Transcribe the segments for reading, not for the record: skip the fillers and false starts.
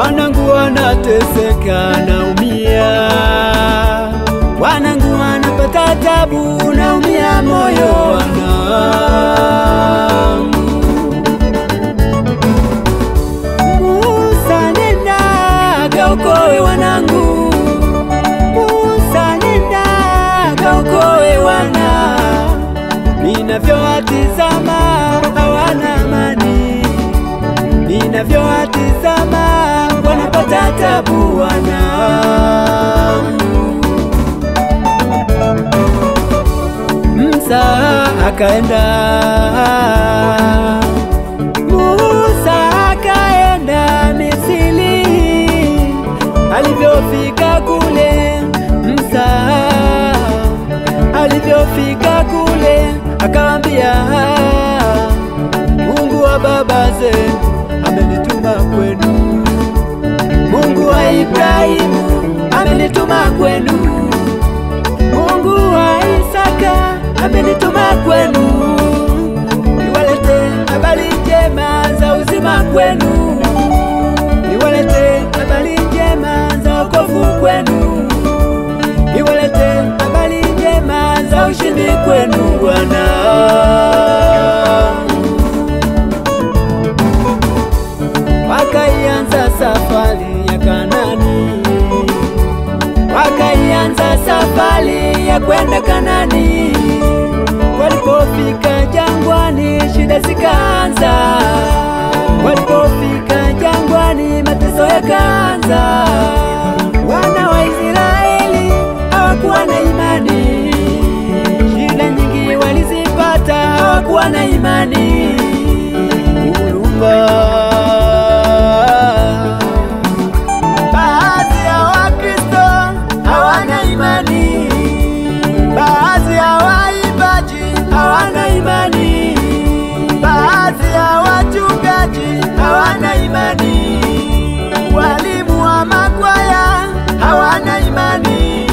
wanangu wanateseka naumia, wanangu wanapata tabu naumia moyo wanangu. Musa nenda kaokoe wanangu, Musa nenda kaokoe wana, ninavyowatizama hawana amani, ninavyowatizama wanapata tabu wanangu. Musa akaenda, Musa akaenda Misri, alivyofika kule Musa, alivyofika kule akawaambia, Mungu wa baba zenu amenituma kwenu, Mungu wa Ibrahimu amenituma kwenu, Mungu wa Isaka amenituma kwenu, niwalete habari njema za uzima kwenu, niwalete habari njema za wokovu kwenu, niwalete habari njema za ushindi kwenu Bwana. Wakaianza safari ya Kanani, wakaianza safari ya kwenda Kanani. Walipofika jangwani shida zikaanza, walipofika jangwani mateso yakaanza. Wana wa Israeli hawakuwa na imani, shida nyingi walizipata, hawakuwa na imani. Baadhi ya Wakristo hawana imani, baadhi ya waimbaji hawana imani, baadhi ya wachungaji hawana imani, walimu wa makwaya hawana imani,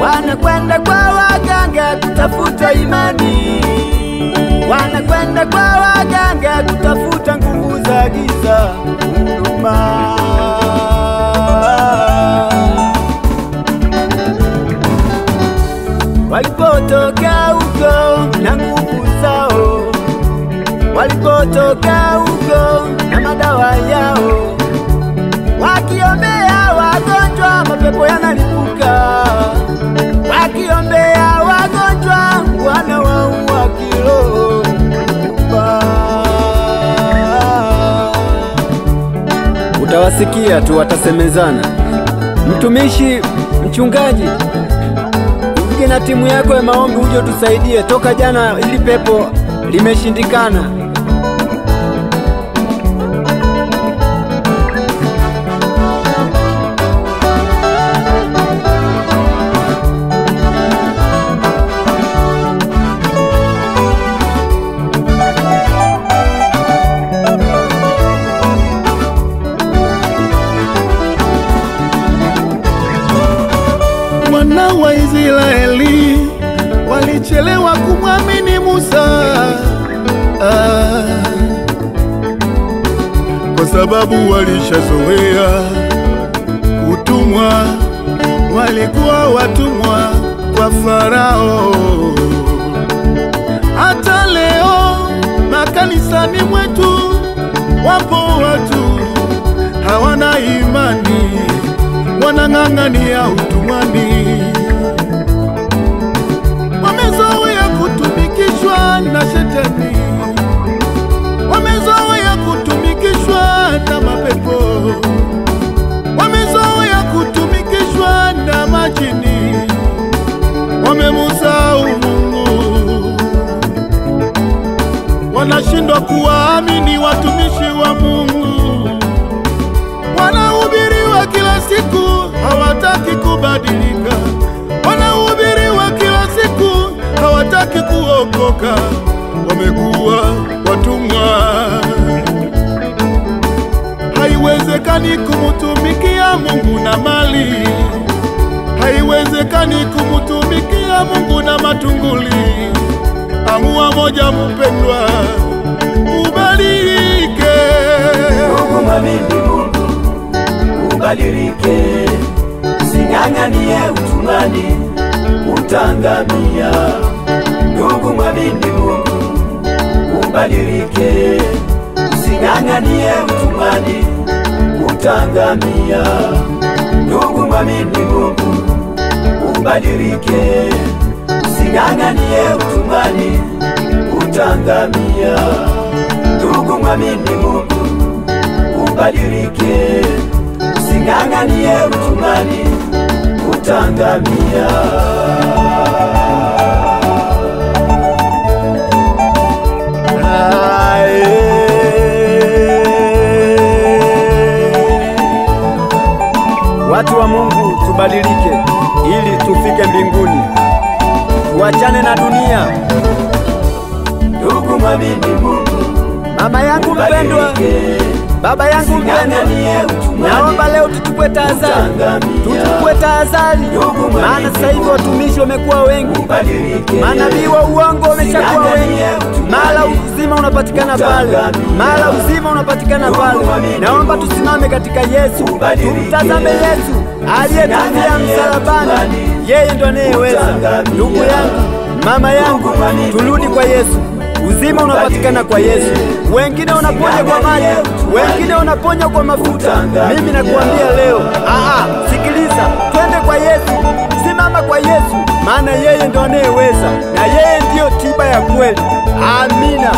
wanakwenda kwa waganga kutafuta imani, wanakwenda kwa waganga kutafuta nguvu za giza. Huruma. Walipotoka huko na nguvu zao, walipotoka huko na madawa yao, wakiombea wagonjwa mapepo yanalipuka, wakiombea wagonjwa wanawaua kiroho. Utawasikia tu watasemezana, mtumishi, mchungaji, uje na timu yako ya maombi uje tusaidie, toka jana ili pepo limeshindikana. Wana wa Israeli walichelewa kumwamini Musa, kwa sababu walishazoea utumwa, walikuwa watumwa kwa Farao. Hata leo makanisani mwetu wapo watu hawana imani, wanang'ang'ania utumwani, wamezoea kutumikishwa na shetani, wamezoea kutumikishwa na mapepo, wamezoea kutumikishwa na majini, wamemusahau Mungu, wanashindwa kuwaamini watumishi wa Mungu, wanahubiriwa kila siku hawataki kubadilika, wanahubiriwa kila siku hawataki kuokoka, wamekuwa watumwa. Haiwezekani kumutumikia Mungu na mali, haiwezekani kumutumikia Mungu na matunguli. Amua moja mpendwa, ubadilike. Mungu mwamini Mungu, ubadilike, using'ang'anie utumwani, utangamia. Ndugu mwamini Mungu, ubadilike, using'ang'anie utumwani, utangamia. Ndugu mwamini Mungu, ubadilike, using'ang'anie utumwani, utangamia. Ndugu mwamini Mungu, ubadilike, using'ang'anie utumwani, utangamia. Watu wa Mungu, tubadilike ili tufike mbinguni. Tuachane na dunia. Ndugu mwamini Mungu, mama yangu mpendwa, baba yangu mpendwa, naomba leo tuchukue tahadhari. Tuchukue tahadhari, maana sasa hivi watumishi wamekuwa wengi, manabii wa uongo wameshakuwa wengi. Mara uzima unapatikana pale, mara uzima unapatikana pale. Naomba tusimame katika Yesu, tumtazame Yesu aliyetufia msalabani. Yeye ndo anayeweza. Ndugu yangu, mama yangu, turudi kwa Yesu. Uzima unapatikana kwa Yesu. Wengine unaponya kwa maji, wengine unaponya kwa mafuta. Mimi nakuambia leo, sikiliza, twende kwa Yesu. Simama kwa Yesu, maana yeye ndo anayeweza, na yeye ndiyo tiba ya kweli. Amina.